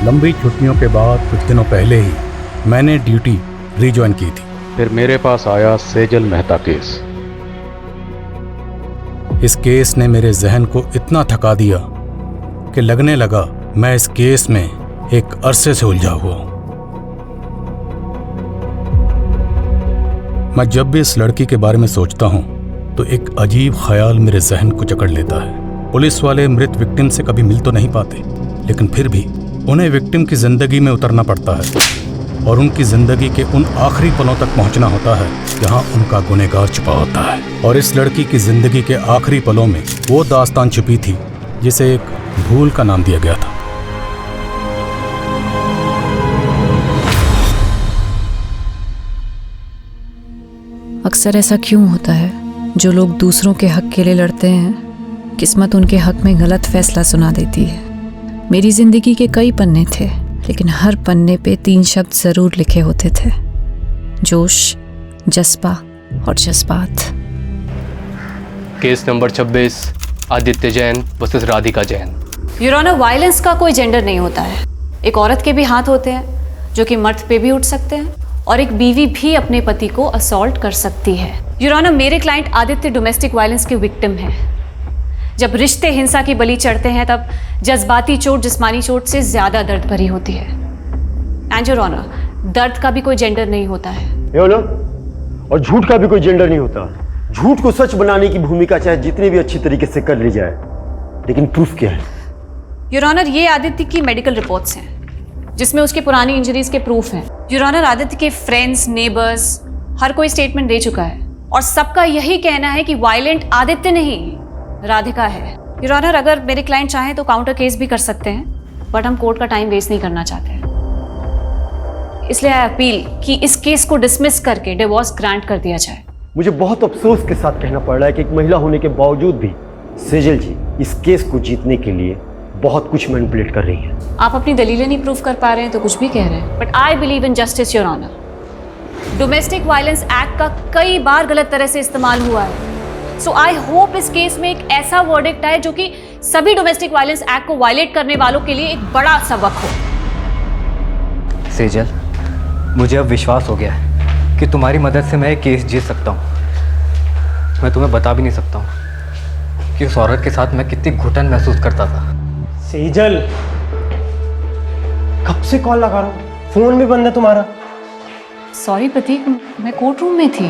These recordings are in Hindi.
लंबी छुट्टियों के बाद कुछ दिनों पहले ही मैंने ड्यूटी रिज्वाइन की थी। फिर मेरे पास आया सेजल मेहता केस। इस केस ने मेरे जहन को इतना थका दिया कि लगने लगा मैं इस केस में एक अरसे से उलझा हुआ हूं। मैं जब भी इस लड़की के बारे में सोचता हूं तो एक अजीब ख्याल मेरे जहन को जकड़ लेता है। पुलिस वाले मृत विक्टिम से कभी मिल तो नहीं पाते, लेकिन फिर भी उन्हें विक्टिम की जिंदगी में उतरना पड़ता है और उनकी जिंदगी के उन आखिरी पलों तक पहुंचना होता है जहां उनका गुनहगार छुपा होता है। और इस लड़की की जिंदगी के आखिरी पलों में वो दास्तान छुपी थी जिसे एक भूल का नाम दिया गया था। अक्सर ऐसा क्यों होता है, जो लोग दूसरों के हक के लिए लड़ते हैं, किस्मत उनके हक में गलत फैसला सुना देती है। मेरी जिंदगी के कई पन्ने थे, लेकिन हर पन्ने पे 3 शब्द जरूर लिखे होते थे: जोश, जज्बा और जज्बात। Case number 26, Aditya Jain versus Radhika Jain. Your honour, violence का कोई जेंडर नहीं होता है। एक औरत के भी हाथ होते हैं जो कि मर्द पे भी उठ सकते हैं, और एक बीवी भी अपने पति को असॉल्ट कर सकती है। योर ऑनर, मेरे क्लाइंट आदित्य डोमेस्टिक वायलेंस के विक्टिम हैं। जब रिश्ते हिंसा की बलि चढ़ते हैं तब जज्बाती चोट जिस्मानी चोट से ज्यादा दर्द भरी होती है। एंड योर ऑनर, दर्द का भी कोई जेंडर नहीं होता है। और झूठ का भी कोई जेंडर नहीं होता। झूठ को सच बनाने की भूमिका चाहे जितनी भी अच्छी तरीके से कर ली जाए, लेकिन प्रूफ क्या है? योर ऑनर, ये आदित्य की मेडिकल रिपोर्ट्स हैं जिसमें उसके पुरानी इंजरीज के प्रूफ हैं। योर ऑनर, आदित्य के फ्रेंड्स, नेबर्स हर कोई स्टेटमेंट दे चुका है और सबका यही कहना है कि वायलेंट आदित्य नहीं, राधिका है। योर ऑनर, अगर मेरे क्लाइंट चाहें तो काउंटर केस भी कर सकते हैं, बट हम कोर्ट का टाइम वेस्ट नहीं करना चाहते हैं। इसलिए आई अपील कि इस केस को डिसमिस करके डिवोर्स ग्रांट कर दिया जाए। मुझे बहुत अफसोस के साथ कहना पड़ रहा है कि एक महिला होने के बावजूद भी सेजल जी इस केस को जीतने के लिए बहुत कुछ मैनिपुलेट कर रही हैं। आप अपनी दलीलें नहीं प्रूव कर पा रहे हैं तो कुछ भी कह रहे हैं, but I believe in justice your honour. Domestic violence act का कई बार गलत तरह से इस्तेमाल हुआ है, सो आई होप इस केस में एक ऐसा वर्डिक्ट आए जो कि सभी डोमेस्टिक वायलेंस एक्ट को वायलेट करने वालों के लिए एक बड़ा सबक हो। सेजल, मुझे अब विश्वास हो गया है कि तुम्हारी मदद से मैं एक केस जीत सकता हूँ। मैं तुम्हें बता भी नहीं सकता हूँ कि उस औरत के साथ मैं कितनी घुटन महसूस करता था। सेजल, कब से कॉल लगा रहा हूँ, फोन भी बंद है तुम्हारा। सॉरी प्रतीक, मैं कोर्ट रूम में थी।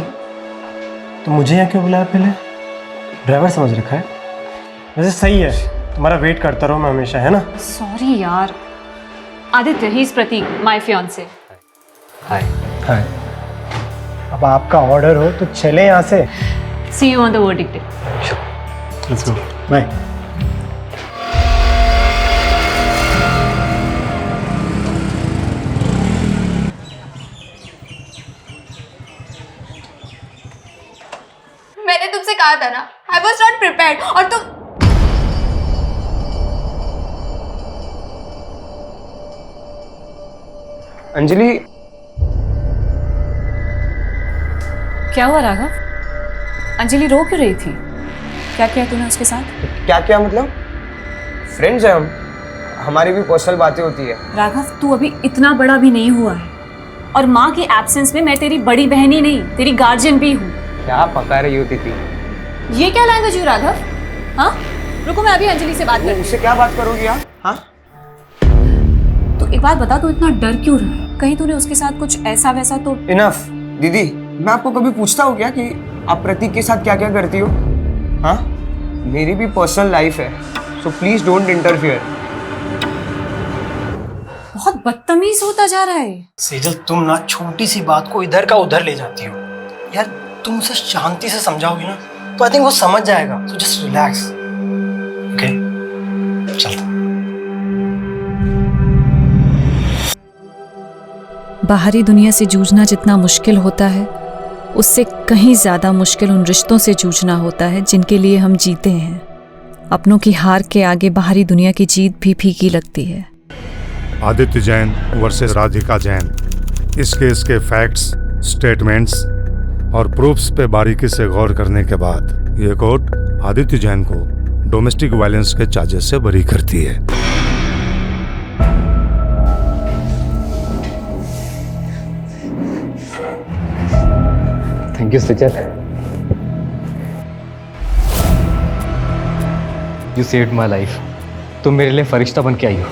तो मुझे यहाँ क्यों बुलाया? पहले ड्राइवर समझ रखा है। वैसे सही है, तुम्हारा वेट करता रहो मैं हमेशा, है ना? सॉरी यार। Aditya, he is Prateek, my fiance. Hi. Hi. अब आपका ऑर्डर हो तो चले यहाँ से। See you on the verdict day. Let's go, bye. मैंने तुमसे कहा था ना, I was not prepared, और तुम अंजलि। क्या हुआ राघव? अंजलि रो क्यों रही थी? क्या किया तूने उसके साथ? क्या क्या मतलब? फ्रेंड्स हैं हम, हमारी भी पर्सनल बातें होती है। राघव, तू अभी इतना बड़ा भी नहीं हुआ है, और माँ की एब्सेंस में मैं तेरी बड़ी बहन ही नहीं, तेरी गार्जियन भी हूँ। क्या पका रही होती थी? ये क्या लैंग्वेज हुई राघव? हाँ, रुको, मैं अभी अंजलि से बात करती हूँ। उससे क्या बात करोगी आप? हाँ, तो एक बात बता, तू इतना डर क्यों रहा है? कहीं तूने उसके साथ कुछ ऐसा वैसा तो? इनफ दीदी, मैं आपको कभी पूछता हूँ क्या कि आप प्रतीक के साथ क्या क्या करती हो? हाँ, मेरी भी पर्सनल लाइफ है, सो प्लीज डोंट इंटरफियर। बहुत बदतमीज होता जा रहा है। सेजल, तुम ना छोटी सी बात को इधर का उधर ले जाती हो यार। तुम उसे शांति से समझाओगी ना तो आई थिंक वो समझ जाएगा। So just relax, okay? चल। बाहरी दुनिया से जूझना जितना मुश्किल होता है, उससे कहीं ज्यादा मुश्किल उन रिश्तों से जूझना होता है जिनके लिए हम जीते हैं। अपनों की हार के आगे बाहरी दुनिया की जीत भी फीकी लगती है। आदित्य जैन वर्सेस राधिका जैन। इस केस के फैक्ट्स, स्टेटमेंट्स और प्रूफ्स पे बारीकी से गौर करने के बाद ये कोर्ट आदित्य जैन को डोमेस्टिक वायलेंस के चार्जेस से बरी करती है। Thank you Sejal. You saved my life. तुम मेरे लिए फरिश्ता बन के आई हो।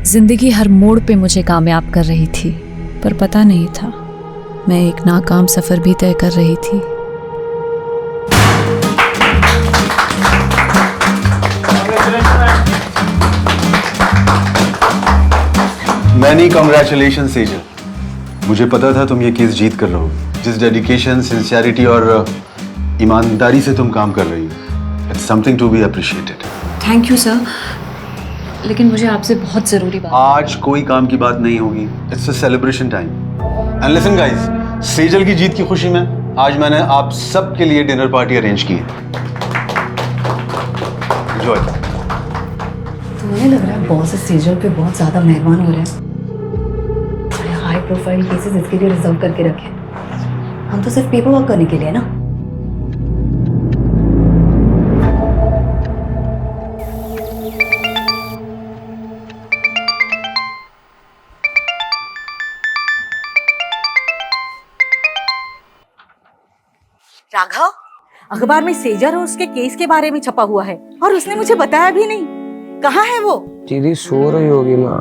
जिंदगी हर मोड़ पे मुझे कामयाब कर रही थी, पर पता नहीं था मैं एक नाकाम सफर भी तय कर रही थी। Many congratulation Sejal. मुझे पता था तुम ये केस जीत कर रहो। जिस डेडिकेशन, सिंसियरिटी और ईमानदारी से तुम काम कर रही हो, it's something to be appreciated. Thank you sir, लेकिन मुझे आपसे बहुत जरूरी बात। आज कोई काम की बात नहीं होगी। It's a celebration time. And listen guys, Sejal की जीत की खुशी में आज मैंने आप सब के लिए डिनर पार्टी अरेंज की है। एंजॉय। तो मुझे लग रहा है बॉस सेजल पे बहुत ज्यादा मेहरबान हो रहे हैं। बड़े हाई प्रोफाइल केसेस इसके लिए रिजर्व करके रखे। हम तो सिर्फ पेपर वर्क करने के लिए ना। राघव, अखबार में सेजल और उसके केस के बारे में छपा हुआ है और उसने मुझे बताया भी नहीं। कहाँ है वो? दीदी सो रही होगी माँ,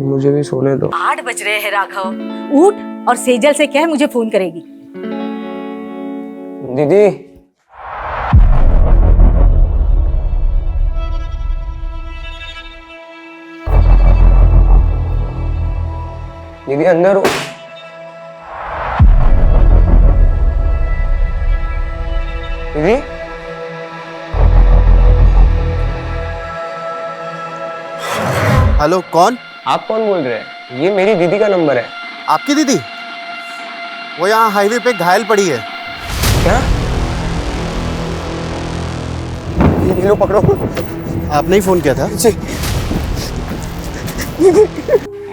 मुझे भी सोने दो। 8 बज रहे हैं राघव, उठ और सेजल से कह मुझे फोन करेगी। दीदी दीदी अंदर हो। दीदी हेलो, कौन? आप कौन बोल रहे हैं? ये मेरी दीदी का नंबर है। आपकी दीदी? वो यहाँ हाईवे पे घायल पड़ी है। क्या? ये लो पकड़ो। आपने ही फोन किया था?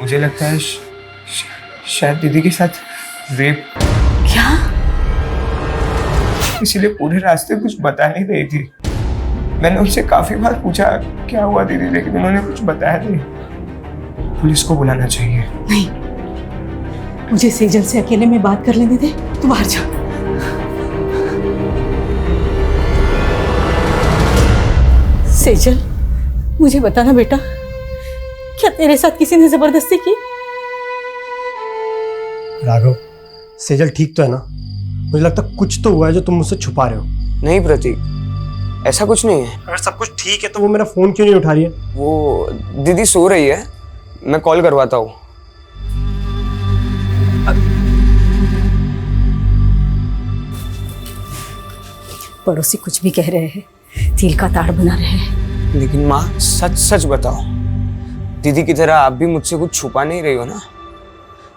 मुझे लगता है शायद दीदी के साथ रेप। क्या? इसीलिए पूरे रास्ते कुछ बता नहीं रही थी। मैंने उनसे काफी बार पूछा क्या हुआ दीदी, लेकिन उन्होंने कुछ बताया नहीं। पुलिस को बुलाना चाहिए। नहीं, मुझे सेजल से अकेले में बात कर लेने दे। तू बाहर जा। सेजल, मुझे बताना बेटा, क्या तेरे साथ किसी ने जबरदस्ती की? राघव, सेजल ठीक तो है ना? मुझे लगता है कुछ तो हुआ है जो तुम मुझसे छुपा रहे हो। नहीं प्रतीक, ऐसा कुछ नहीं है। अगर सब कुछ ठीक है तो वो मेरा फोन क्यों नहीं उठा रही है? वो दीदी सो रही है, मैं कॉल करवाता हूँ। पड़ोसी कुछ भी कह रहे हैं, तिल का ताड़ बना रहे हैं। लेकिन माँ सच सच बताओ, दीदी की तरह आप भी मुझसे कुछ छुपा नहीं रही हो ना?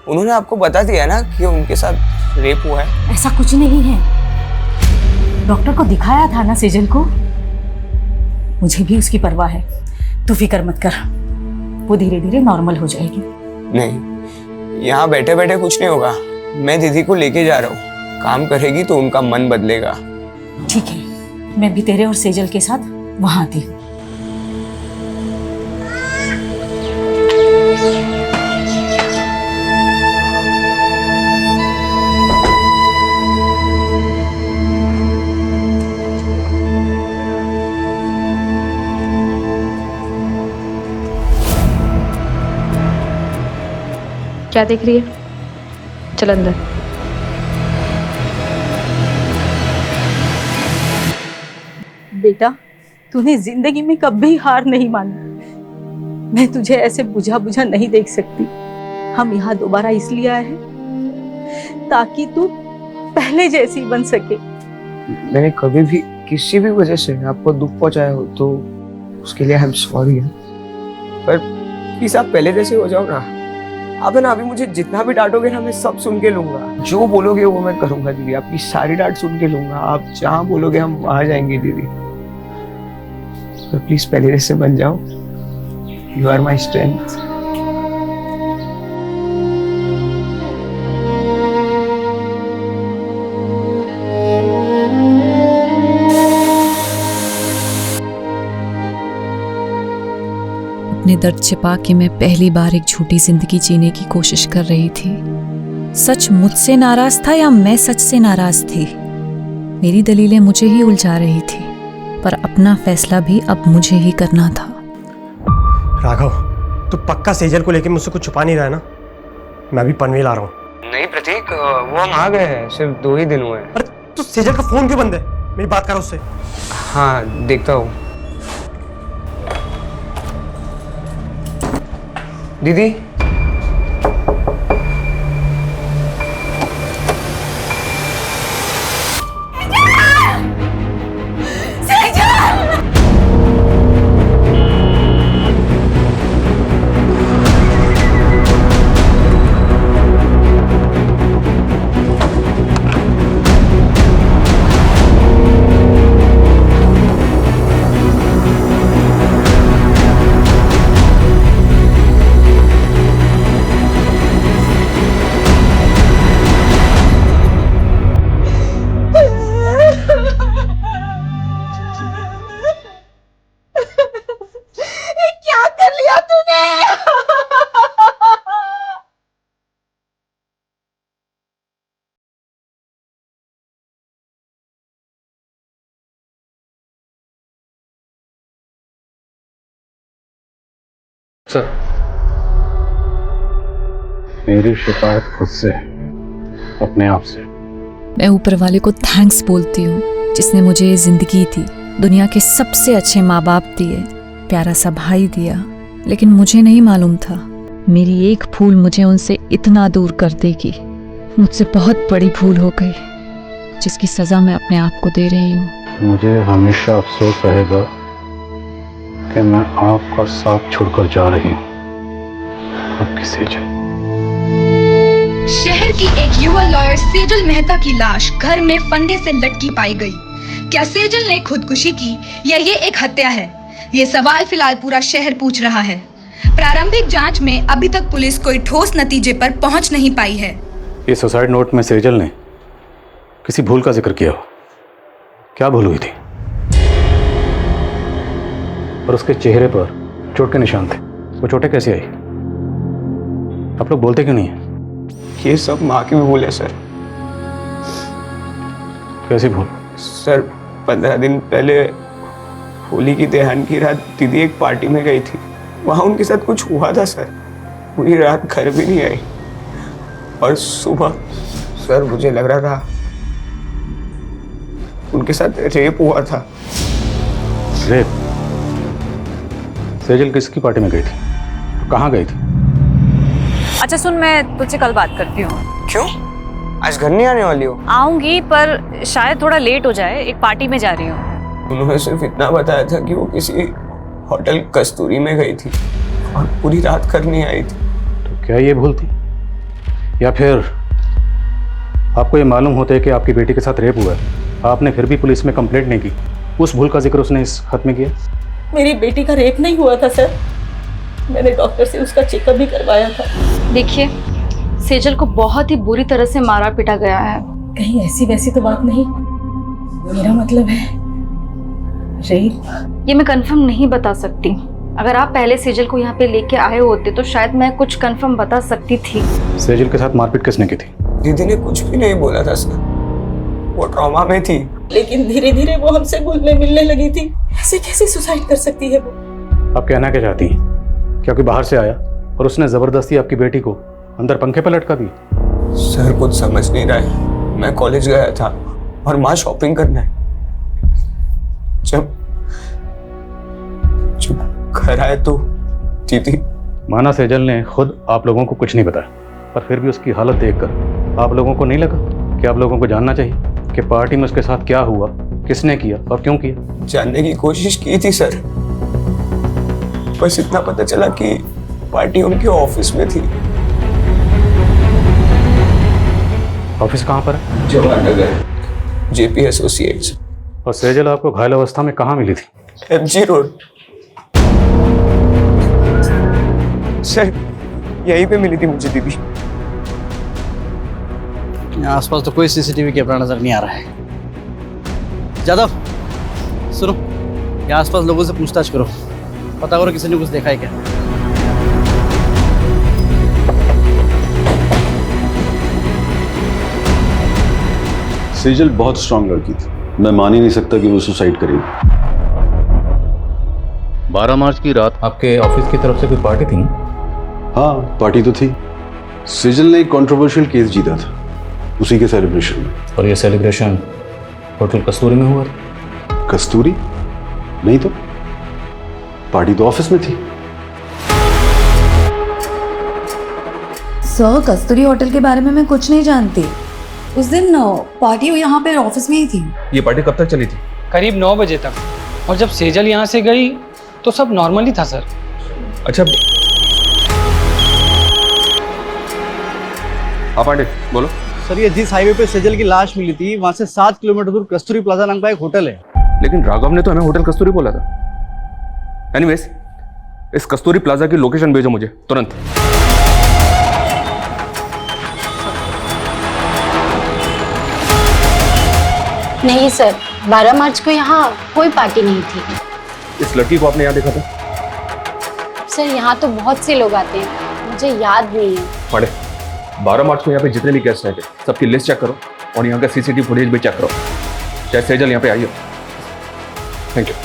उन्होंने आपको बता दिया ना कि उनके साथ रेप हुआ है। ऐसा कुछ नहीं है, डॉक्टर को दिखाया था ना सेजल को। मुझे भी उसकी परवाह है, तू फिक्र मत कर, वो धीरे धीरे नॉर्मल हो जाएगी। नहीं, यहाँ बैठे बैठे कुछ नहीं होगा। मैं दीदी को लेके जा रहा हूँ, काम करेगी तो उनका मन बदलेगा। ठीक है, मैं भी तेरे और सेजल के साथ वहां आती हूँ। क्या देख रही है? चल अंदर। बेटा, तूने जिंदगी में कभी हार नहीं मानी। मैं तुझे ऐसे बुझा बुझा नहीं देख सकती। हम यहाँ दोबारा इसलिए आए हैं ताकि तू पहले जैसी बन सके। मैंने कभी भी किसी भी वजह से आपको दुख पहुंचाया हो तो उसके लिए आई एम सॉरी। पर प्लीज आप पहले जैसे हो जाओ ना। आप है ना, अभी मुझे जितना भी डांटोगे ना, मैं सब सुन के लूंगा। जो बोलोगे वो मैं करूंगा दीदी। आपकी सारी डांट सुन के लूंगा। आप जहाँ बोलोगे हम वहां जाएंगे दीदी। तो प्लीज पहले जैसे बन जाओ। You are my strength. अपने दर्द छिपा के मैं पहली बार एक झूठी जिंदगी जीने की कोशिश कर रही थी। सच मुझसे नाराज था या मैं सच से नाराज थी? मेरी दलीलें मुझे ही उलझा रही थी, पर अपना फैसला भी अब मुझे ही करना था। राघव, तू पक्का सेजल को लेके मुझसे कुछ छुपा नहीं रहा है ना? मैं भी पनवेल आ रहा हूँ। नहीं प्रतीक, वो हम आ गए हैं, सिर्फ 2 ही दिन हुए हैं। अरे तू सेजल का फोन क्यों बंद है? मेरी बात करो उससे। हाँ देखता हूँ। दीदी, क्या कर लिया तूने? सर, मेरी शिकायत खुद से, अपने आप से। मैं ऊपर वाले को थैंक्स बोलती हूँ जिसने मुझे ये जिंदगी दी, दुनिया के सबसे अच्छे माँ बाप दिए, प्यारा सा भाई दिया। लेकिन मुझे नहीं मालूम था मेरी एक भूल मुझे उनसे इतना दूर कर देगी। मुझसे बहुत बड़ी भूल हो गई, जिसकी सजा मैं अपने आप को दे रही हूँ। मुझे हमेशा अफसोस रहेगा कि मैं आपका साथ छोड़कर जा रही हूँ। आपकी सेजल। शहर की एक युवा लॉयर सेजल मेहता की लाश घर में फंदे से लटकी पाई गई। क्या सेजल ने खुदकुशी की या ये एक हत्या है? ये सवाल फिलहाल पूरा शहर पूछ रहा है। प्रारंभिक जांच में अभी तक पुलिस कोई ठोस नतीजे पर पहुंच नहीं पाई है। ये सुसाइड नोट में सेजल ने किसी भूल का जिक्र किया हो। क्या भूल हुई थी? और उसके चेहरे पर चोट के निशान थे। वो चोटें कैसे आई? आप लोग बोलते क्यों नहीं है? ये सब माँ की भी भूल है सर। कैसी भूल? सर 15 दिन पहले होली की दहन की रात दीदी एक पार्टी में गई थी। वहाँ उनके साथ कुछ हुआ था सर। पूरी रात घर भी नहीं आई और सुबह सर मुझे लग रहा था उनके साथ रेप हुआ था। रेप? सेजल किसकी पार्टी में गई थी? कहाँ गई थी? अच्छा सुन, मैं तुझसे कल बात करती हूँ। क्यों? आज घर नहीं आने वाली हो? आऊंगी, पर शायद थोड़ा लेट हो जाए, एक पार्टी में जा रही हूँ। उन्होंने सिर्फ इतना बताया था कि वो किसी होटल कस्तूरी में गई थी और पूरी रात घर नहीं आई थी। तो क्या ये भूल थी? या फिर आपको ये मालूम होता है कि आपकी बेटी के साथ रेप हुआ है, आपने फिर भी पुलिस में कंप्लेंट नहीं की? उस भूल का जिक्र उसने इस खत में किया। मेरी बेटी का रेप नहीं हुआ था सर। मैंने डॉक्टर से उसका चेकअप भी करवाया था। देखिए, सेजल को बहुत ही बुरी तरह से मारा पीटा गया है। कहीं ऐसी वैसी तो बात नहीं? मेरा मतलब है रेप। ये मैं कंफर्म नहीं बता सकती। अगर आप पहले सेजल को यहाँ पे लेके आए होते तो शायद मैं कुछ कंफर्म बता सकती थी। सेजल के साथ मारपीट किसने की थी? दीदी ने कुछ भी नहीं बोला था सर। वो ट्रॉमा में थी। लेकिन धीरे धीरे वो हमसे घुलने मिलने लगी थी। ऐसे कैसे सुसाइड कर सकती है वो? आप कहना क्या चाहती हैं? क्या कोई बाहर से आया और उसने जबरदस्ती आपकी बेटी को अंदर पंखे पर लटका दी? सर कुछ समझ नहीं रहा है। मैं कॉलेज गया था और माँ शॉपिंग करना है। जब घर आए तो दीदी। माना सेजल ने खुद आप लोगों को कुछ नहीं बताया, पर फिर भी उसकी हालत देखकर आप लोगों को नहीं लगा कि आप लोगों को जानना चाहिए कि पार्टी में उसके साथ क्या हुआ, किसने किया और क्यों किया? जानने की कोशिश की थी सर, बस इतना पता चला कि पार्टी उनके ऑफिस में थी। ऑफिस कहाँ पर है? Jawahar Nagar, JP associates. और सेजल आपको घायल अवस्था में कहाँ मिली थी? MG road. सर यहीं पे मिली थी मुझे दीदी। आसपास तो कोई सीसीटीवी कैमरा नजर नहीं आ रहा है। जादव सुनो, यहाँ आसपास लोगों से पूछताछ करो, पता करो किसी ने कुछ देखा है क्या। सेजल बहुत स्ट्रांग लड़की थी, मैं मान ही नहीं सकता कि वो सुसाइड करेगी। 12 मार्च की रात आपके ऑफिस की तरफ से कोई पार्टी थी? हाँ, पार्टी तो थी। सेजल ने एक कंट्रोवर्शियल केस जीता था, उसी के सेलिब्रेशन में। और ये सेलिब्रेशन होटल कस्तूरी में हुआ था? कस्तूरी? नहीं तो, पार्टी तो ऑफिस में थी। सर, कस्तूरी होटल के बारे में मैं कुछ नहीं जानती। उस दिन पार्टी यहाँ पे ऑफिस में ही थी। ये पार्टी कब तक चली थी? करीब 9 बजे तक, और जब सेजल यहाँ से गई तो सब नॉर्मली था सर। अच्छा, हाँ पांडे बोलो। सर, ये जिस हाईवे पे सेजल की लाश मिली थी वहाँ से 7 किलोमीटर दूर कस्तूरी प्लाजा नाम का एक होटल है। लेकिन राघव ने तो हमें होटल कस्तूरी बोला था। एनीवेज, इस कस्तूरी प्लाजा की लोकेशन भेजो मुझे तुरंत। नहीं सर, 12 मार्च को यहाँ कोई पार्टी नहीं थी। इस लड़की को आपने यहाँ देखा था? सर, यहाँ तो बहुत से लोग आते हैं, मुझे याद नहीं है। पांडे, 12 मार्च को यहाँ पे जितने भी गेस्ट आए थे सबकी लिस्ट चेक करो और यहाँ का सीसीटीवी फुटेज भी चेक करो। शायद सेजल यहाँ पे आई हो। Thank you.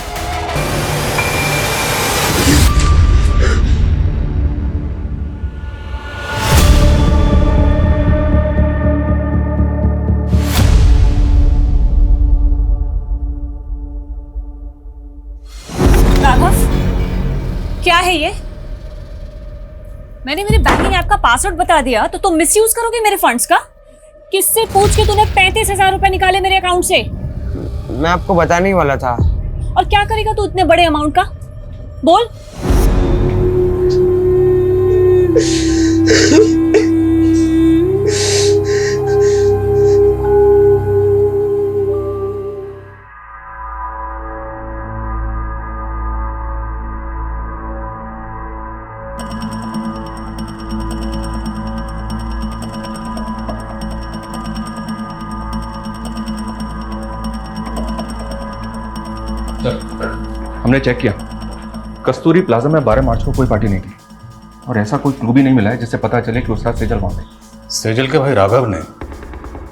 राघव, क्या है ये? मैंने मेरे बैंकिंग ऐप का पासवर्ड बता दिया तो तुम मिसयूज करोगे मेरे फंड्स का? किससे पूछ के तूने 35,000 रुपए निकाले मेरे अकाउंट से? मैं आपको बताने ही वाला था। और क्या करेगा तू इतने बड़े अमाउंट का? बोल। हमने चेक किया, कस्तूरी प्लाजा में 12 मार्च को कोई पार्टी नहीं थी और ऐसा कोई क्लू भी नहीं मिला है जिससे पता चले कि उस रात सेजल वहां थी। सेजल के भाई राघव ने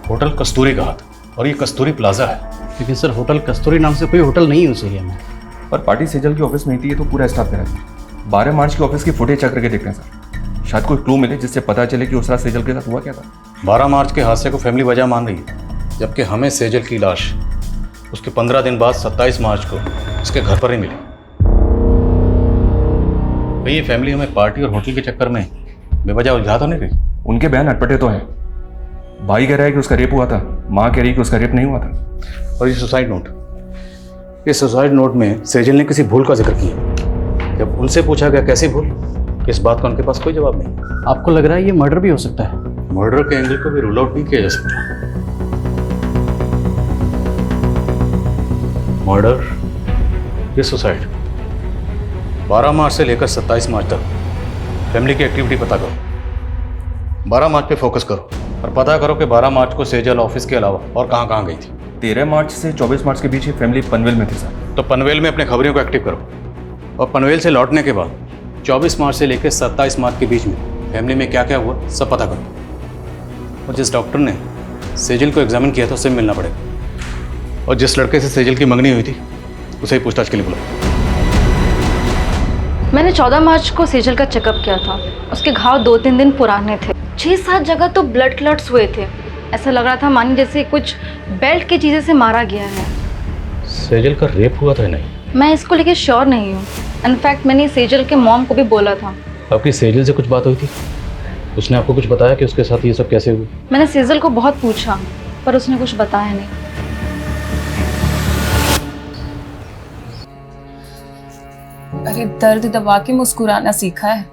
होटल कस्तूरी कहा था और ये कस्तूरी प्लाजा है। लेकिन सर, होटल कस्तूरी नाम से कोई होटल नहीं है उस एरिया में। पर पार्टी सेजल की ऑफिस में ही थी, ये तो पूरा स्टाफ कह रहा था। 12 मार्च की ऑफिस की फुटेज चेक करके देखते हैं सर, शायद कोई क्लू मिले जिससे पता चले कि उस रात सेजल के साथ हुआ क्या था। 12 मार्च के हादसे को फैमिली वजह मान रही है, जबकि हमें सेजल की लाश उसके 15 दिन बाद 27 मार्च को उसके घर पर ही मिली। भाई ये फैमिली हमें पार्टी और होटल के चक्कर में बेवजह उलझा तो नहीं रही? उनके बयान अटपटे तो हैं। भाई कह रहा है कि उसका रेप हुआ था, माँ कह रही है कि उसका रेप नहीं हुआ था। और ये सुसाइड नोट, इस सुसाइड नोट में सेजल ने किसी भूल का जिक्र किया। जब उनसे पूछा गया कैसी भूल, इस बात का उनके पास कोई जवाब नहीं। आपको लग रहा है ये मर्डर भी हो सकता है? मर्डर के एंगल को भी रूल आउट नहीं किया जा सकता। मर्डर या सुसाइड, 12 मार्च से लेकर 27 मार्च तक फैमिली की एक्टिविटी पता करो। 12 मार्च पे फोकस करो और पता करो कि 12 मार्च को सेजल ऑफिस के अलावा और कहाँ कहाँ गई थी। 13 मार्च से 24 मार्च के बीच ये फैमिली पनवेल में थी सर। तो पनवेल में अपने खबरियों को एक्टिव करो और पनवेल से लौटने के बाद 24 मार्च से लेकर 27 मार्च के बीच में फैमिली में क्या क्या हुआ सब पता करो। और जिस डॉक्टर ने सेजल को एग्जामिन किया था उससे मिलना पड़ेगा, और जिस लड़के से सेजल की मंगनी हुई थी उसे ही पूछताछ के लिए बुलाओ। मैंने 14 मार्च को सेजल का चेकअप किया था। उसके घाव 2-3 दिन पुराने थे। 6-7 जगह तो ब्लड क्लॉट्स हुए थे। ऐसा लग रहा था मानी जैसे कुछ बेल्ट की चीज़ें से मारा गया है। सेजल का रेप हुआ था नहीं? मैं इसको लेके श्योर नहीं हूँ। इनफैक्ट मैंने सेजल के मॉम को भी बोला था। आपकी सेजल से कुछ बात हुई थी? उसने आपको कुछ बताया कि उसके साथ ये सब कैसे हुआ? मैंने सेजल को बहुत पूछा पर उसने कुछ बताया नहीं। अरे दर्द दबा के मुस्कुराना सीखा है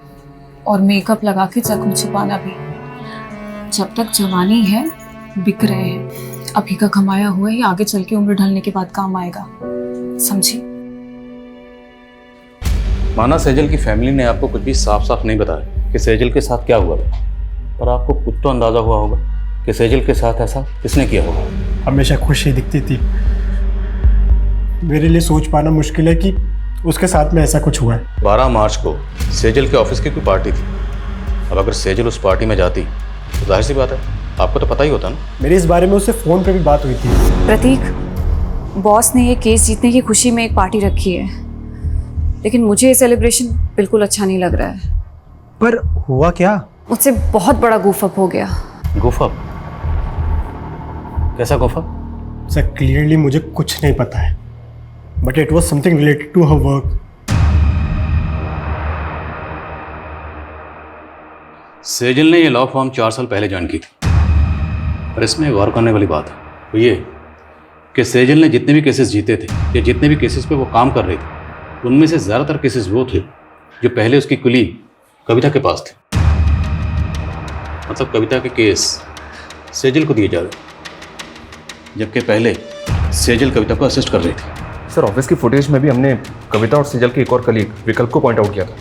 और मेकअप लगा के जख्म छुपाना भी। जब तक जवानी है बिक रहे हैं, अभी का कमाया हुआ ही आगे चल के उम्र ढलने के बाद काम आएगा, समझी? माना सेजल की फैमिली ने आपको कुछ भी साफ साफ नहीं बताया कि सेजल के साथ क्या हुआ था, पर आपको कुछ तो अंदाजा हुआ होगा कि सेजल के साथ ऐसा किसने किया होगा। हमेशा खुशी दिखती थी। मेरे लिए सोच पाना मुश्किल है कि उसके साथ में ऐसा कुछ हुआ है। 12 मार्च को सेजल के ऑफिस की कोई पार्टी थी। अब अगर सेजल उस पार्टी में जाती तो जाहिर सी बात है आपको तो पता ही होता ना। मेरी इस बारे में उससे फ़ोन पे भी बात हुई थी। प्रतीक, बॉस ने ये केस जीतने की खुशी में एक पार्टी रखी है, लेकिन मुझे ये सेलिब्रेशन बिल्कुल अच्छा नहीं लग रहा है। पर हुआ क्या? मुझसे बहुत बड़ा गूफअप हो गया। गूफअप? कैसा गूफअप? सर क्लियरली मुझे कुछ नहीं पता है, but it was something related to her work. Sejal ने ये लॉ फॉर्म 4 साल पहले ज्वाइन की थी, पर इसमें गौर करने वाली बात है वो ये कि सेजल ने जितने भी केसेस जीते थे या जितने भी केसेस पे वो काम कर रही थी, उनमें से ज़्यादातर केसेस वो थे जो पहले उसकी कुलीग कविता के पास थे। मतलब कविता के केस सेजल को दिए जा रहे, जबकि पहले सेजल कविता को असिस्ट कर रही थी। सर ऑफिस की फुटेज में भी हमने कविता और सेजल के एक और कलीग विकल्प को पॉइंट आउट किया था।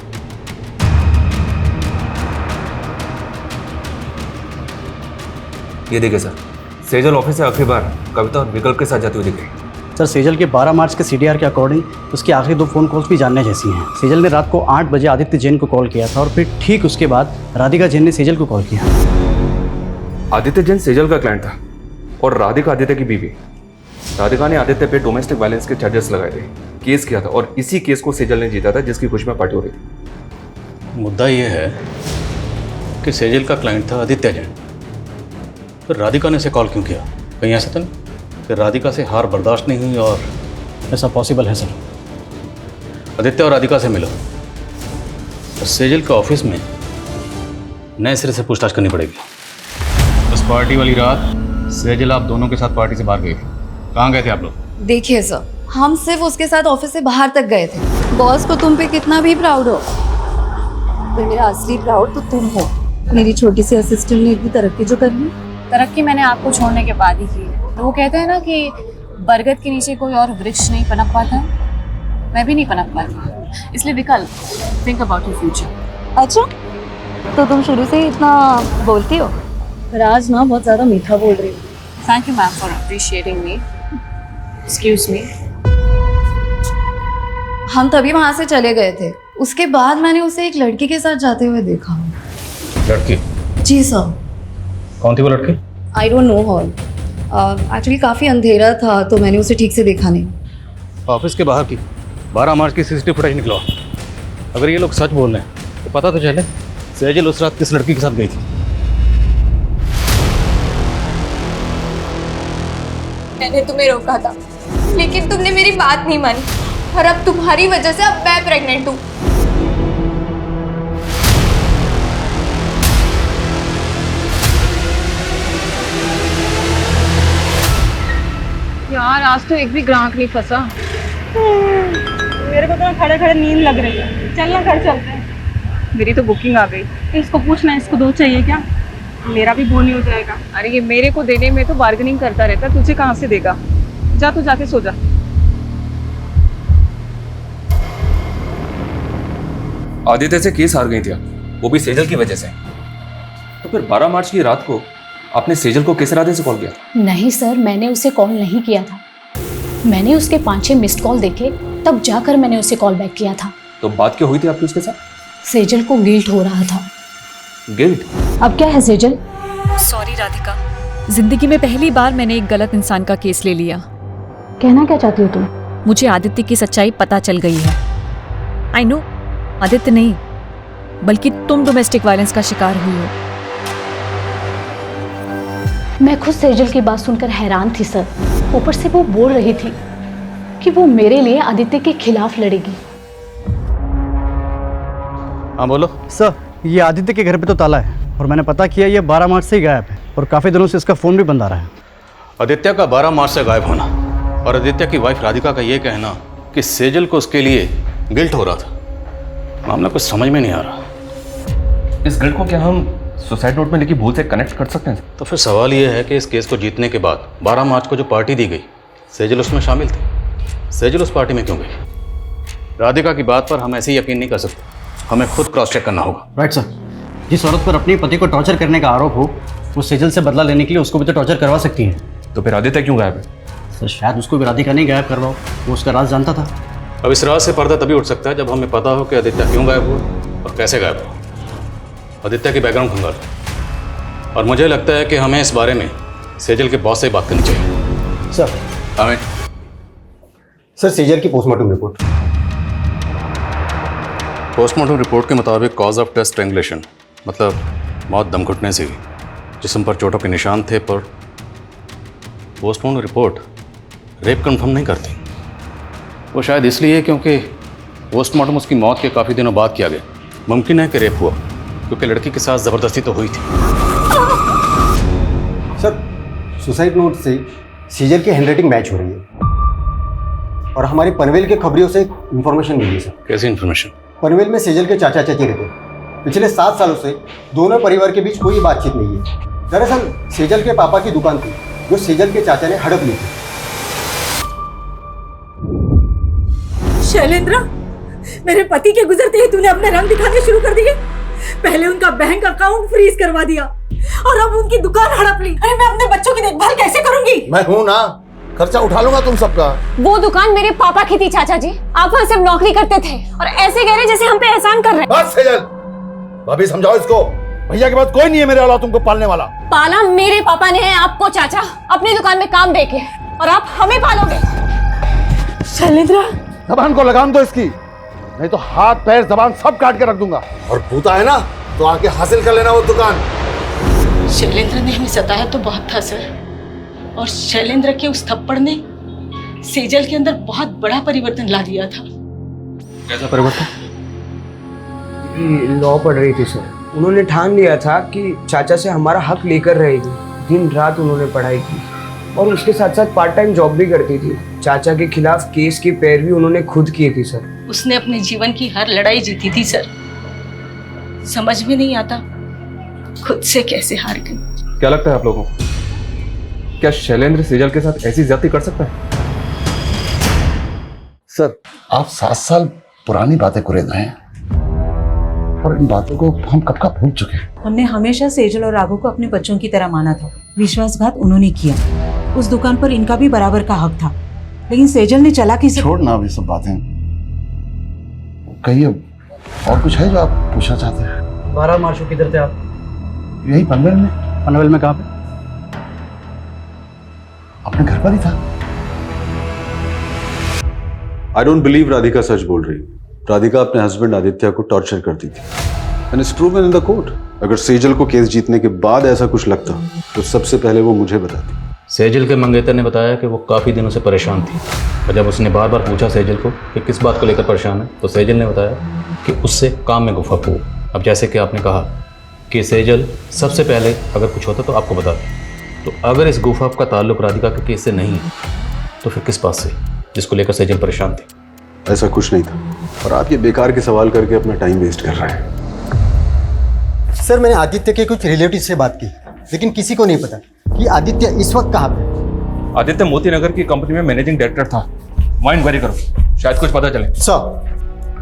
ये देखिए सर, सेजल ऑफिस से आखिरी बार कविता और विकल्प के साथ जाती हुई दिख रही। सर सेजल के 12 मार्च के CDR के अकॉर्डिंग उसकी आखिरी 2 फ़ोन कॉल्स भी जानने जैसी हैं। सेजल ने रात को 8 बजे आदित्य जैन को कॉल किया था और फिर ठीक उसके बाद राधिका जैन ने सेजल को कॉल किया। आदित्य जैन सेजल का क्लाइंट था और राधिका आदित्य की बीवी। राधिका ने आदित्य पे डोमेस्टिक वायलेंस के चार्जेस लगाए थे, केस किया था और इसी केस को सेजल ने जीता था, जिसकी खुशी में पार्टी हो रही थी। मुद्दा ये है कि सेजल का क्लाइंट था आदित्य जैन, फिर राधिका ने इसे कॉल क्यों किया? कहीं ऐसा तो नहीं कि राधिका से हार बर्दाश्त नहीं हुई? और ऐसा पॉसिबल है सर। आदित्य और राधिका से मिलो और सेजल के ऑफिस में नए सिरे से पूछताछ करनी पड़ेगी। उस पार्टी वाली रात सेजल आप दोनों के साथ पार्टी से बाहर गए थे, कहाँ गए थे आप लोग? देखिए सर, हम सिर्फ उसके साथ ऑफिस से बाहर तक गए थे। बॉस को तुम पे कितना भी प्राउड हो, पर मेरा असली प्राउड तो तुम हो। मेरी छोटी सी असिस्टेंट ने इतनी तरक्की जो करनी। तरक्की मैंने आपको छोड़ने के बाद ही की है। तो वो कहते हैं ना कि बरगद के नीचे कोई और वृक्ष नहीं पनप पाता, मैं भी नहीं पनप पाती। इसलिए विकल्प, थिंक अबाउट योर फ्यूचर। अच्छा, तो तुम शुरू से ही इतना बोलती हो? पर आज ना बहुत ज़्यादा मीठा बोल रही हो। Thank you ma'am for appreciating me. Excuse me. हम तभी वहाँ से चले गए थे। उसके बाद मैंने उसे एक लड़की के साथ जाते हुए देखा। लड़की? जी सर। कौन थी वो लड़की? I don't know her. Actually काफ़ी अंधेरा था तो मैंने उसे ठीक से देखा नहीं। ऑफिस के बाहर की 12 मार्च की CCTV फुटेज निकला। अगर ये लोग सच बोल रहे हैं तो पता तो चले सेजल उस रात किस लड़की के साथ गई थी। मैंने तुम्हें रोका था, लेकिन तुमने मेरी बात नहीं मानी और अब तुम्हारी वजह से अब मैं प्रेग्नेंट हूँ। यार आज तो एक भी ग्राहक नहीं फंसा। मेरे को तो खड़े खड़े नींद लग रही है। चलना घर चलते हैं। मेरी तो बुकिंग आ गई। इसको पूछना, इसको 2 चाहिए क्या? मेरा भी बोनी हो जाएगा। अरे ये मेरे को देने में तो बार्गेनिंग करता रहता, तुझे कहाँ से देगा? जा तू जाके सो जा। आदित्य से केस हार गई थी, वो भी सेजल की वजह से। तो फिर 12 मार्च की रात को आपने सेजल को किस इरादे से कॉल किया? नहीं सर, मैंने उसे कॉल नहीं किया था। मैंने उसके 5-6 मिस्ड कॉल देखे, तब जाकर मैंने उसे कॉल बैक किया था। तो बात क्या हुई थी आपकी उसके साथ? सेजल को गिल्ट हो रहा था। गिल्ट? अब क्या है सेजल? सॉरी राधिका, जिंदगी में पहली बार मैंने एक गलत इंसान का केस ले लिया। कहना क्या चाहती हो तुम? मुझे आदित्य की सच्चाई पता चल गई है। आई नो, आदित्य नहीं बल्कि तुम डोमेस्टिक वायलेंस का शिकार हुई हो। मैं खुद सेजल की बात सुनकर हैरान थी सर। ऊपर से वो बोल रही थी कि वो मेरे लिए आदित्य के खिलाफ लड़ेगी। हाँ बोलो। सर ये आदित्य के घर पे तो ताला है और मैंने पता किया ये 12 मार्च से ही गायब है और काफ़ी दिनों से इसका फ़ोन भी बंद आ रहा है। आदित्य का 12 मार्च से गायब होना और आदित्य की वाइफ राधिका का ये कहना कि सेजल को उसके लिए गिल्ट हो रहा था, मामला कुछ समझ में नहीं आ रहा। इस गिल्ट को क्या हम सुसाइड नोट में लिखी भूल से कनेक्ट कर सकते हैं? तो फिर सवाल ये है कि इस केस को जीतने के बाद 12 मार्च को जो पार्टी दी गई, सेजल उसमें शामिल थी। सेजल उस पार्टी में क्यों गई? राधिका की बात पर हम ऐसे ही यकीन नहीं कर सकते, हमें खुद क्रॉस चेक करना होगा। Right sir. जिस औरत पर अपने पति को टॉर्चर करने का आरोप हो, वो सेजल से बदला लेने के लिए उसको भी तो टॉर्चर करवा सकती है। तो फिर आदित्य क्यों गायब है? सर शायद उसको भी राधिका नहीं गायब करवाओ, वो उसका राज जानता था। अब इस राज से पर्दा तभी उठ सकता है जब हमें पता हो कि आदित्य क्यों गायब हुआ और कैसे गायब हुआ। आदित्य की बैकग्राउंड खंगालो और मुझे लगता है कि हमें इस बारे में सेजल के बॉस से बात करनी चाहिए। सर हमें सर सेजल की पोस्टमार्टम रिपोर्ट। पोस्टमार्टम रिपोर्ट के मुताबिक कॉज ऑफ डेथ स्ट्रैंगुलेशन, मतलब मौत दम घुटने से हुई। जिस्म पर चोटों के निशान थे, पर पोस्टमार्टम रिपोर्ट रेप कंफर्म नहीं करती। वो शायद इसलिए क्योंकि पोस्टमार्टम उसकी मौत के काफ़ी दिनों बाद किया गया। मुमकिन है कि रेप हुआ, क्योंकि लड़की के साथ ज़बरदस्ती तो हुई थी। सर सुसाइड नोट से सीजर की हैंडराइटिंग मैच हो रही है और हमारे पनवेल के खबरियों से इंफॉर्मेशन मिली है सर। कैसी इंफॉर्मेशन? पनवेल में सेजल के चाचा चाची रहते हैं। पिछले 7 सालों से दोनों परिवार के बीच कोई बातचीत नहीं है। दरअसल सेजल के पापा की दुकान थी जो सेजल के चाचा ने हड़प ली थी। शैलेंद्र, मेरे पति के गुजरते ही तूने अपने रंग दिखाने शुरू कर दिए। पहले उनका बैंक अकाउंट फ्रीज करवा दिया और अब उनकी दुकान हड़प ली। अरे मैं अपने बच्चों की देखभाल कैसे करूंगी? मैं हूं ना, खर्चा उठा लूंगा तुम सबका। वो दुकान मेरे पापा की थी चाचा जी। आप वहाँ सिर्फ नौकरी करते थे और ऐसे कह रहे जैसे हम पे एहसान कर रहे हैं। बस सेजल, भाभी समझाओ इसको। भैया के बाद कोई नहीं है मेरे अलावा तुमको पालने वाला। पाला मेरे पापा ने है आपको चाचा, अपनी दुकान में काम देके, और आप हमें पालोगे। शैलेंद्र, जबान को लगाम दो इसकी, नहीं तो हाथ पैर जबान सब काट के रख दूंगा। और भूता है ना तो आके हासिल कर लेना वो दुकान। शैलेंद्र ने हमें सताया तो बहुत था सर, और शैलेंद्र के उस थप्पड़ ने सेजल के अंदर बहुत बड़ा परिवर्तन ला दिया था। कैसा परिवर्तन? लॉ पढ़ रही थी सर। उन्होंने ठान लिया था कि चाचा से हमारा हक लेकर रहेगी। दिन रात उन्होंने पढ़ाई की और उसके साथ साथ पार्ट टाइम जॉब भी करती थी। चाचा के खिलाफ केस की पैरवी उन्होंने खुद की थी सर। उसने अपने जीवन की हर लड़ाई जीती थी सर। समझ में नहीं आता खुद से कैसे हार गई। क्या लगता है आप लोगों को, क्या शैलेंद्र सेजल के साथ ऐसी ज्यादती कर सकता है? सर आप 7 साल पुरानी बातें कुरेद रहे हैं और इन बातों को हम कब का भूल चुके हैं। हमने हमेशा सेजल और राघव को अपने बच्चों की तरह माना था। विश्वासघात उन्होंने किया। उस दुकान पर इनका भी बराबर का हक था, लेकिन सेजल ने चालाकी से। छोड़ ना अभी सब बातें, कहिए और कुछ है जो आप पूछना चाहते हैं? 12 मार्च को किधर थे आप? यही पनवेल में। पनवेल में कहाँ पे? अपने घर पर ही था। आई डोंट बिलीव राधिका सच बोल रही। राधिका अपने हस्बैंड आदित्य को टॉर्चर करती थी and it's proven in the court. अगर सेजल को केस जीतने के बाद ऐसा कुछ लगता तो सबसे पहले वो मुझे बताती। सेजल के मंगेतर ने बताया कि वो काफ़ी दिनों से परेशान थी, और जब उसने बार बार पूछा सेजल को कि किस बात को लेकर परेशान है, तो सेजल ने बताया कि उससे काम में गुफा हो। अब जैसे कि आपने कहा कि सेजल सबसे पहले अगर कुछ होता तो आपको बताती, तो अगर इस गुफा का ताल्लुक राधिका के केस से नहीं है तो फिर किस बात से, जिसको लेकर सेजल परेशान थी? ऐसा कुछ नहीं था, और आप ये बेकार के सवाल करके अपना टाइम वेस्ट कर रहे हैं। सर मैंने आदित्य के कुछ रिलेटिव से बात की, लेकिन किसी को नहीं पता कि आदित्य इस वक्त कहाँ पे। आदित्य मोती नगर की कंपनी में मैनेजिंग डायरेक्टर था। वहाँ इंक्वायरी करो, शायद कुछ पता चले।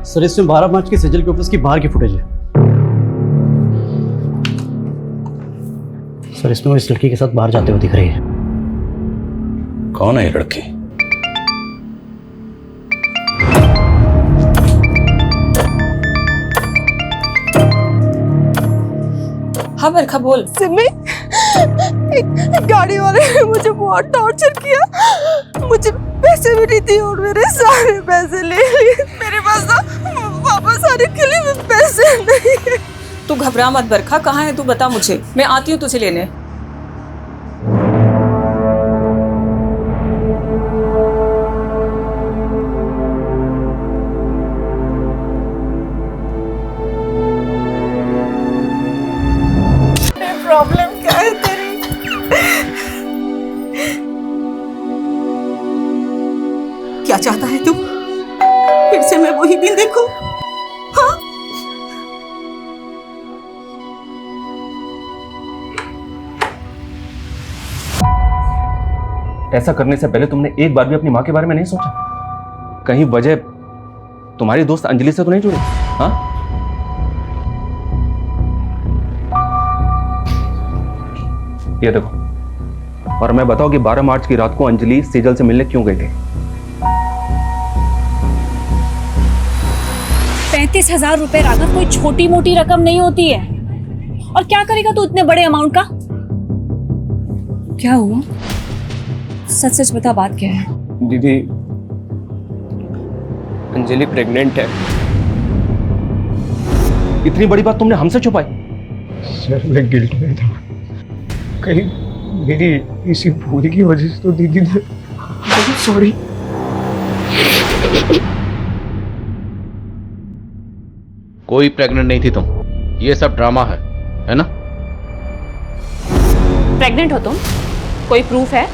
सर इसमें 12 मार्च की सेजल के ऑफिस की बाहर की फुटेज है। सर इसमें वो इस लड़की के साथ बाहर जाते हुए दिख रही है। कौन है ये लड़की? हाँ बरखा बोल। सिमी, एक गाड़ी वाले ने मुझे बहुत टॉर्चर किया। मुझे पैसे भी नहीं दिए और मेरे सारे पैसे ले लिए। मेरे पास तो वापस आने के लिए पैसे नहीं है। तू घबरा मत बरखा, कहाँ है तू बता मुझे, मैं आती हूँ तुझे लेने। प्रॉब्लम क्या है तेरी? क्या चाहता है तू? फिर से मैं वही दिन देखूं? हाँ? ऐसा करने से पहले तुमने एक बार भी अपनी माँ के बारे में नहीं सोचा? कहीं वजह तुम्हारी दोस्त अंजलि से तो नहीं जुड़ी? हाँ? ये देखो, और मैं बताऊं कि 12 मार्च की रात को अंजलि सेजल से मिलने क्यों गई थी? 35,000 रुपए राघव कोई छोटी मोटी रकम नहीं होती है। और क्या करेगा तू इतने बड़े अमाउंट का? क्या हुआ? सच सच बता, बात क्या है? दीदी, अंजलि प्रेग्नेंट है। इतनी बड़ी बात तुमने हमसे छुपाई? सर मैं गिल्ट में था, कहीं मेरी इसी भूल की वजह से तो दीदी ने। सॉरी। कोई प्रेग्नेंट नहीं थी तुम, ये सब ड्रामा है ना? प्रेग्नेंट हो तुम? कोई प्रूफ है?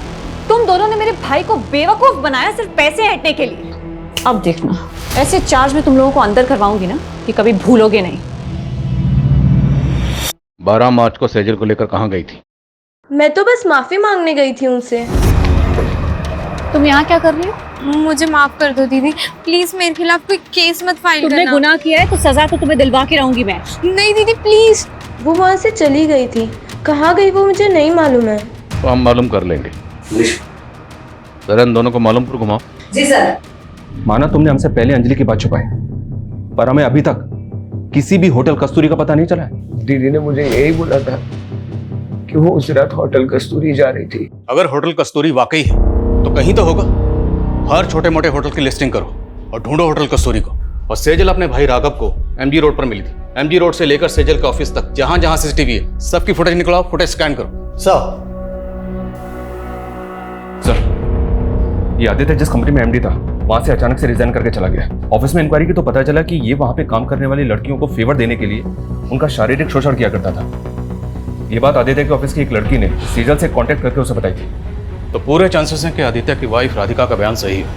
तुम दोनों ने मेरे भाई को बेवकूफ बनाया सिर्फ पैसे हटने के लिए। अब देखना, ऐसे चार्ज में तुम लोगों को अंदर करवाऊंगी ना कि कभी भूलोगे नहीं। 12 मार्च को सेजल को लेकर कहाँ गई थी? मैं तो बस माफी मांगने गई थी उनसे। तुम यहाँ क्या कर रही हो? मुझे माफ कर दो दीदी, प्लीज मेरे खिलाफ कोई केस मत फाइल करना। तुमने गुनाह किया है तो सजा तो तुम्हें दिलवा के रहूंगी मैं। नहीं दीदी प्लीज। वो वहाँ से चली गई थी, कहाँ गई वो मुझे नहीं मालूम है। तो हम मालूम कर लेंगे। जरा इन दोनों को मालूम पर घुमाओ। जी सर। माना तुमने हमसे पहले अंजलि की बात छुपाई, पर हमें अभी तक किसी भी होटल कस्तूरी का पता नहीं चला है। दीदी ने मुझे यही बोला था कि वो उस रात होटल कस्तूरी जा रही थी। अगर होटल कस्तूरी वाकई है तो कहीं तो होगा। हर छोटे मोटे होटल की लिस्टिंग करो और ढूंढो होटल कस्तूरी को। और सेजल अपने भाई राघव को एमजी रोड पर मिली थी। एमजी रोड से लेकर सेजल के ऑफिस तक जहां जहां सीसीटीवी है सबकी फुटेज निकलाओ, फुटेज स्कैन करो। सर, ये आदित्य जिस कंपनी में एमडी था वहां से अचानक से रिजाइन करके चला गया। ऑफिस में इंक्वायरी की तो पता चला कि ये वहां पे काम करने वाली लड़कियों को फेवर देने के लिए उनका शारीरिक शोषण किया करता था। ये बात आदित्य के ऑफिस की एक लड़की ने सेजल से कांटेक्ट करके उसे बताई थी। तो पूरे चांसेस हैं कि आदित्य की वाइफ राधिका का बयान सही हो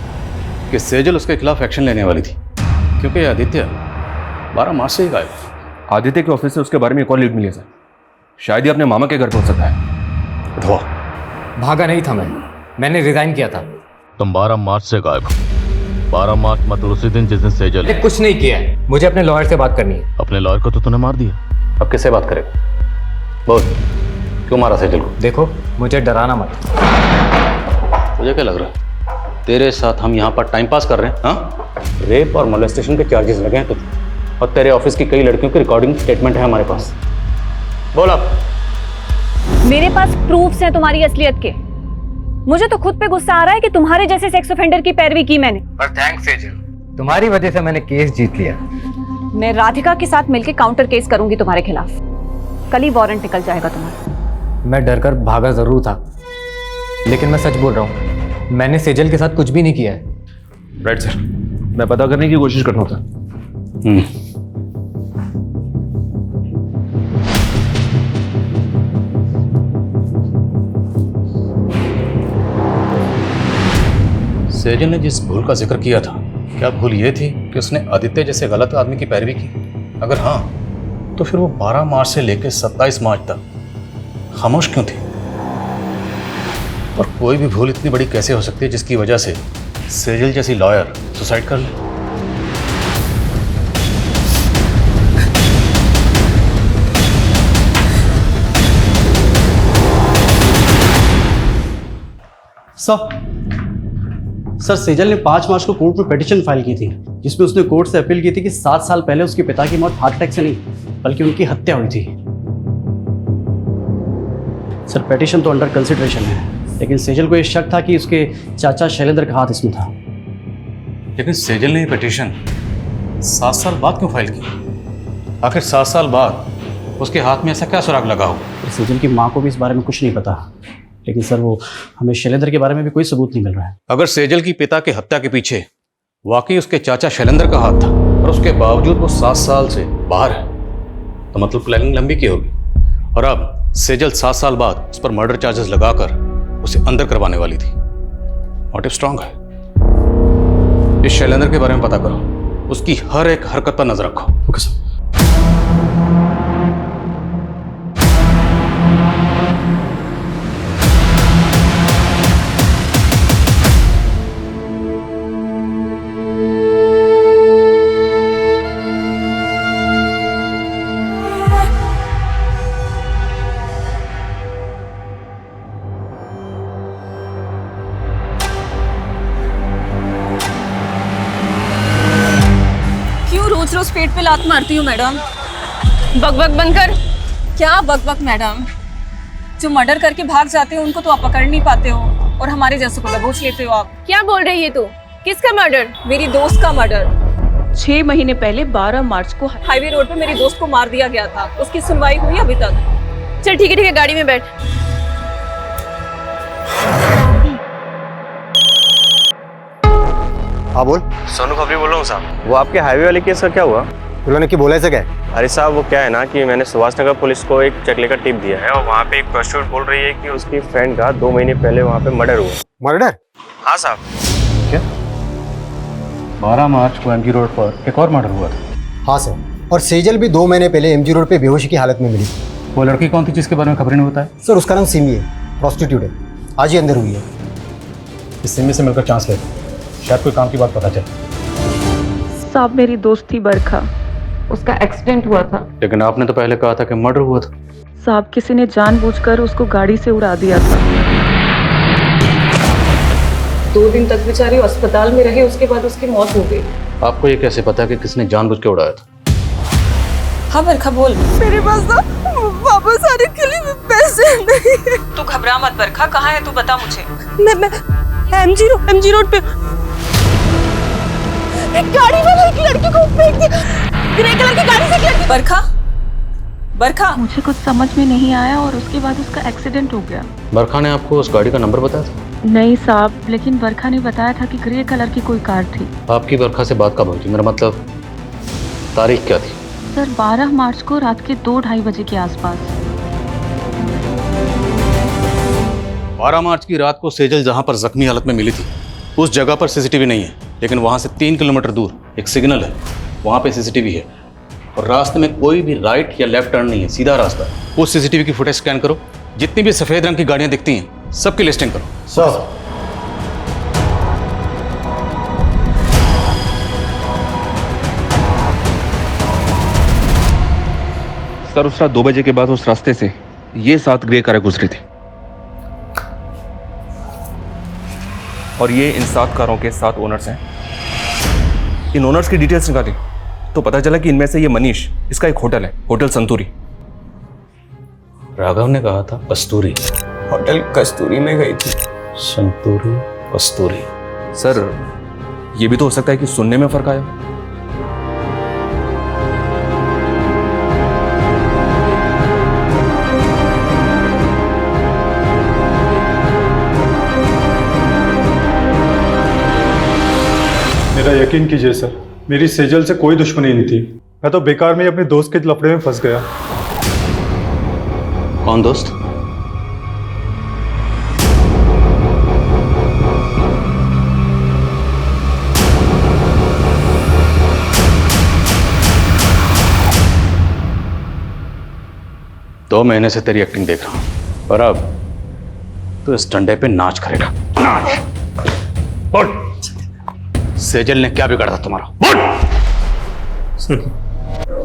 कि सेजल उसके खिलाफ एक्शन लेने वाली थी, क्योंकि ये आदित्य 12 मार्च से ही गायब। आदित्य के ऑफिस से उसके बारे में एक और लीड मिली है सर। शायद ये अपने मामा के घर पहुंच सकता है। उठवा। भागा नहीं था मैंने रिजाइन किया था। तुम 12 मार्च से गायब हो। 12 मार्च मतलब उसी दिन जिस दिन सेजल मैंने कुछ नहीं किया है। मुझे अपने लॉयर से बात करनी है। अपने लॉयर को तो तूने मार दिया, अब किससे बात करेगा? बोल, क्यों मारा सेजल को? देखो, मुझे डराना मत। तुझे क्या लग रहा है तेरे साथ हम यहाँ पर टाइम पास कर रहे हैं? हाँ, रेप और मोलेस्टेशन के चार्जेस लगे हैं तुझे, और तेरे ऑफिस की कई लड़कियों की रिकॉर्डिंग स्टेटमेंट है हमारे पास। बोल अब। मेरे पास प्रूफ्स हैं तुम्हारी असलियत के। मुझे तो खुद पे गुस्सा आ रहा है कि तुम्हारे जैसे सेक्स ऑफेंडर की पैरवी की मैंने। पर थैंक्स सेजल, तुम्हारी वजह से मैंने केस जीत लिया। मैं राधिका के साथ मिलकर काउंटर केस करूंगी तुम्हारे खिलाफ। कल ही वारंट निकल जाएगा तुम्हारा। मैं डरकर भागा जरूर था, लेकिन मैं सच बोल रहा हूँ, मैंने सेजल के साथ कुछ भी नहीं किया है। राइट सर, मैं पता करने की कोशिश करता हूँ सर। सेजल ने जिस भूल का जिक्र किया था, क्या भूल ये थी कि उसने आदित्य जैसे गलत आदमी की पैरवी की? अगर हाँ, तो फिर वो 12 मार्च से लेकर 27 मार्च तक खामोश क्यों थी? और कोई भी भूल इतनी बड़ी कैसे हो सकती है जिसकी वजह से सेजल जैसी लॉयर सुसाइड कर ले? सर, सेजल ने 5 मार्च को कोर्ट में पिटीशन फाइल की थी, जिसमें उसने कोर्ट से अपील की थी कि 7 साल पहले उसके पिता की मौत हार्ट अटैक से नहीं बल्कि उनकी हत्या हुई थी। सर, पिटीशन तो अंडर कंसिडरेशन है, लेकिन सेजल को यह शक था कि उसके चाचा शैलेंद्र का हाथ इसमें था। लेकिन सेजल ने ये पिटीशन 7 साल बाद क्यों फाइल की? आखिर 7 साल बाद उसके हाथ में ऐसा क्या सुराग लगा हो? सेजल की माँ को भी इस बारे में कुछ नहीं पता, लेकिन सर वो हमें शैलेंद्र के बारे में भी कोई सबूत नहीं मिल रहा है। अगर सेजल की पिता के हत्या के पीछे वाकई उसके चाचा शैलेंद्र का हाथ था और उसके बावजूद वो 7 साल से बाहर है, तो मतलब प्लानिंग लंबी की होगी। और अब सेजल 7 साल बाद उस पर मर्डर चार्जेस लगाकर उसे अंदर करवाने वाली थी। मोटिव स्ट्रांग है। इस शैलेंद्र के बारे में पता करो, उसकी हर एक हरकत पर नजर रखो। Okay sir. रोज पेट पे लात मारती हूँ मैडम। बकबक बनकर। क्या बकबक मैडम? जो मर्डर करके भाग जाते हो उनको तो आप पकड़ नहीं पाते हो और हमारे जैसों को दबोच लेते हो आप। क्या बोल रही है तू? किसका मर्डर? मेरी दोस्त का मर्डर। 6 महीने पहले 12 मार्च को हाईवे रोड पे मेरी दोस्त को मार दिया गया था। उसकी सुनवाई हुई अभी तक? चल ठीक है गाड़ी में बैठ। हाँ बोल। सोनू खबरी बोल रहा हूँ साहब। वो आपके हाईवे वाले केस का क्या हुआ? उन्होंने क्या बोला ऐसा क्या? अरे साहब वो क्या है ना कि मैंने सुभाष नगर पुलिस को एक चकले का टिप दिया है और वहाँ पे एक प्रोस्टिट्यूट बोल रही है कि उसकी फ्रेंड का 2 महीने पहले वहाँ पे मर्डर हुआ। मर्डर? हाँ साहब। क्या 12 मार्च को एमजी रोड पर एक और मर्डर हुआ था? हाँ सर, और सेजल भी 2 महीने पहले एमजी रोड पे बेहोशी की हालत में मिली। वो लड़की कौन थी जिसके बारे में खबर नहीं होता है? सर उसका नाम सिमी है, प्रोस्टिट्यूट है, आज ही अंदर हुई है। इस सिमी से मिलकर चांस लेते, शायद कोई काम की बात पता चले। साहब मेरी दोस्त थी बरखा, उसका एक्सीडेंट हुआ था। लेकिन आपने तो पहले कहा था कि मर्डर हुआ था। साहब किसी ने जानबूझकर उसको गाड़ी से उड़ा दिया था। 2 दिन तक बेचारी अस्पताल में रही, उसके बाद उसकी मौत हो गई। आपको ये कैसे पता कि किसने जानबूझ के उड़ाया था? हाँ बरखा बोल। मेरे पास ना वापस आने के लिए पैसे नहीं है। तू घबरा मत बरखा, कहाँ है तू बता मुझे। मैं एमजी रोड पे एक गाड़ी वाला एक लड़की को फेंक दिया, ग्रे कलर की गाड़ी से एक लड़की। बरखा मुझे कुछ समझ में नहीं आया और उसके बाद उसका एक्सीडेंट हो गया। बरखा ने आपको उस गाड़ी का नंबर बताया था? नहीं साहब, लेकिन बरखा ने बताया था कि ग्रे कलर की कोई कार थी। आपकी बरखा से बात कब हुई थी? मेरा मतलब तारीख क्या थी? सर 12 मार्च को रात के 2-2:30 बजे के आसपास। 12 मार्च की रात को सेजल जहां पर जख्मी हालत में मिली थी उस जगह पर सीसीटीवी नहीं है, लेकिन वहां से 3 किलोमीटर दूर एक सिग्नल है, वहां पे सीसीटीवी है और रास्ते में कोई भी राइट या लेफ्ट टर्न नहीं है, सीधा रास्ता है। उस सीसीटीवी की फुटेज स्कैन करो, जितनी भी सफेद रंग की गाड़ियां दिखती हैं सबकी लिस्टिंग करो। सर उस रात 2 बजे के बाद उस रास्ते से ये 7 ग्रे कारें गुजरी थी और ये इन 7 कारों के 7 ओनर्स हैं। इन ओनर्स की डिटेल्स निकाली तो पता चला कि इनमें से ये मनीष, इसका एक होटल है, होटल संतूरी। राघव ने कहा था कस्तूरी। होटल कस्तूरी में गई थी। संतूरी कस्तूरी। सर ये भी तो हो सकता है कि सुनने में फर्क आया। मेरा यकीन कीजिए सर, मेरी सेजल से कोई दुश्मनी नहीं थी। मैं तो बेकार में ही अपने दोस्त के लफड़े में फंस गया। कौन दोस्त? दो महीने से तेरी एक्टिंग देख रहा हूं और अब तो इस डंडे पे नाच करेगा। नाच। बोल, सेजल ने क्या बिगाड़ा था तुम्हारा? बोल।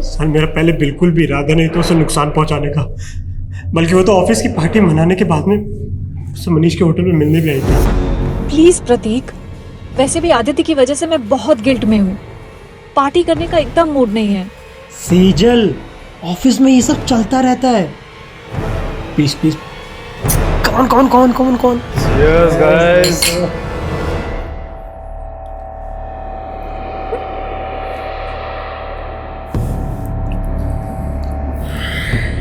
सर मेरा पहले बिल्कुल भी इरादा नहीं था उसे नुकसान पहुंचाने का, बल्कि वो तो ऑफिस की पार्टी मनाने के बाद में उसे मनीष के होटल में मिलने भी आई थी। प्लीज प्रतीक, वैसे भी आदित्य की वजह से मैं बहुत गिल्ट में हूँ। पार्टी करने का एकदम मूड नहीं है। सेजल, ऑफिस में ये सब चलता रहता है। Please please. कौन? Cheers guys.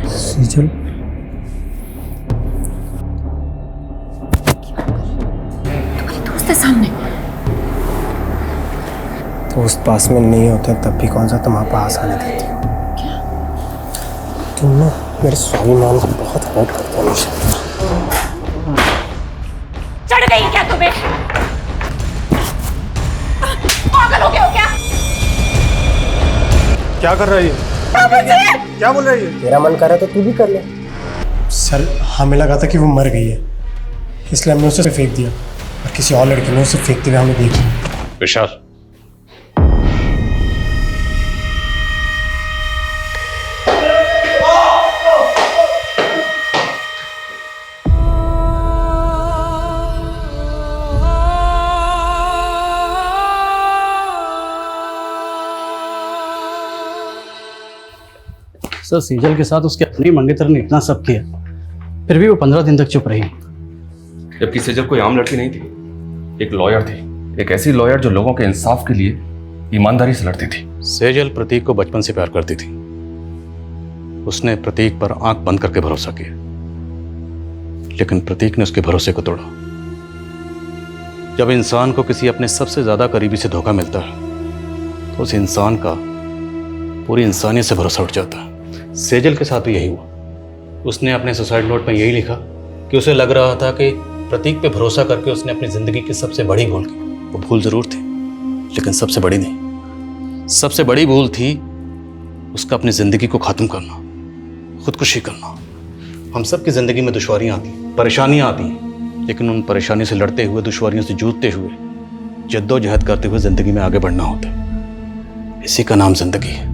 सेजल, दोस्त है सामने। दोस्त पास में नहीं होते तब भी कौन सा तुम पास आने देती हो? तुम ना मेरे स्वाभिमान को बहुत हर्ट करते हो। चढ़ गई क्या तुम्हें? पागल हो गए हो क्या? क्या कर रही है? क्या बोल रही है? तेरा मन कर रहा तो तू भी कर ले। सर हमें लगा था कि वो मर गई है, इसलिए हमने उसे फेंक दिया और किसी और लड़के ने उसे फेंकते हुए हमें देख लिया। विशाल, सर सेजल के साथ उसके अपनी मंगेतर ने इतना सब किया, फिर भी वो 15 दिन तक चुप रही। जबकि सेजल कोई आम लड़की नहीं थी, एक लॉयर थी, एक ऐसी लॉयर जो लोगों के इंसाफ के लिए ईमानदारी से लड़ती थी। सेजल प्रतीक को बचपन से प्यार करती थी। उसने प्रतीक पर आंख बंद करके भरोसा किया, लेकिन प्रतीक ने उसके भरोसे को तोड़ा। जब इंसान को किसी अपने सबसे ज्यादा करीबी से धोखा मिलता है तो उस इंसान का पूरी इंसानियत से भरोसा उठ जाता है। सेजल के साथ भी यही हुआ। उसने अपने सुसाइड नोट में यही लिखा कि उसे लग रहा था कि प्रतीक पे भरोसा करके उसने अपनी जिंदगी की सबसे बड़ी भूल की। वो भूल जरूर थी, लेकिन सबसे बड़ी नहीं। सबसे बड़ी भूल थी उसका अपनी जिंदगी को खत्म करना, खुदकुशी करना। हम सब की जिंदगी में दुश्वारियां आती हैं, परेशानियां आती हैं, लेकिन उन परेशानियों से लड़ते हुए, दुश्वारियों से जूझते हुए, जद्दोजहद करते हुए जिंदगी में आगे बढ़ना होता है। इसी का नाम जिंदगी है।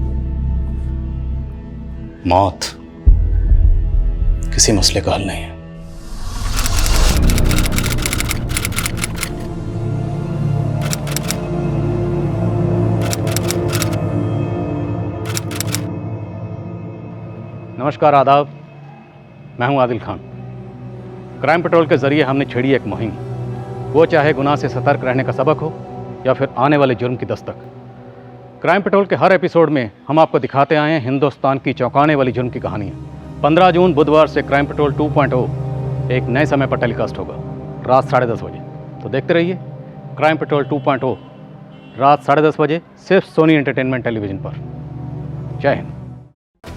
मौत किसी मसले का हल नहीं है। नमस्कार, आदाब। मैं हूं आदिल खान। क्राइम पेट्रोल के जरिए हमने छेड़ी एक मुहिम, वो चाहे गुनाह से सतर्क रहने का सबक हो या फिर आने वाले जुर्म की दस्तक। क्राइम पेट्रोल के हर एपिसोड में हम आपको दिखाते आए हैं हिंदुस्तान की चौंकाने वाली जुर्म की कहानियाँ। 15 जून बुधवार से क्राइम पेट्रोल 2.0 एक नए समय पर टेलीकास्ट होगा, रात 10:30 बजे। तो देखते रहिए क्राइम पेट्रोल 2.0 रात 10:30 बजे, सिर्फ सोनी एंटरटेनमेंट टेलीविजन पर। जय हिंद।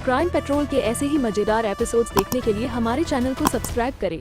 क्राइम पेट्रोल के ऐसे ही मजेदार एपिसोड्स देखने के लिए हमारे चैनल को सब्सक्राइब करें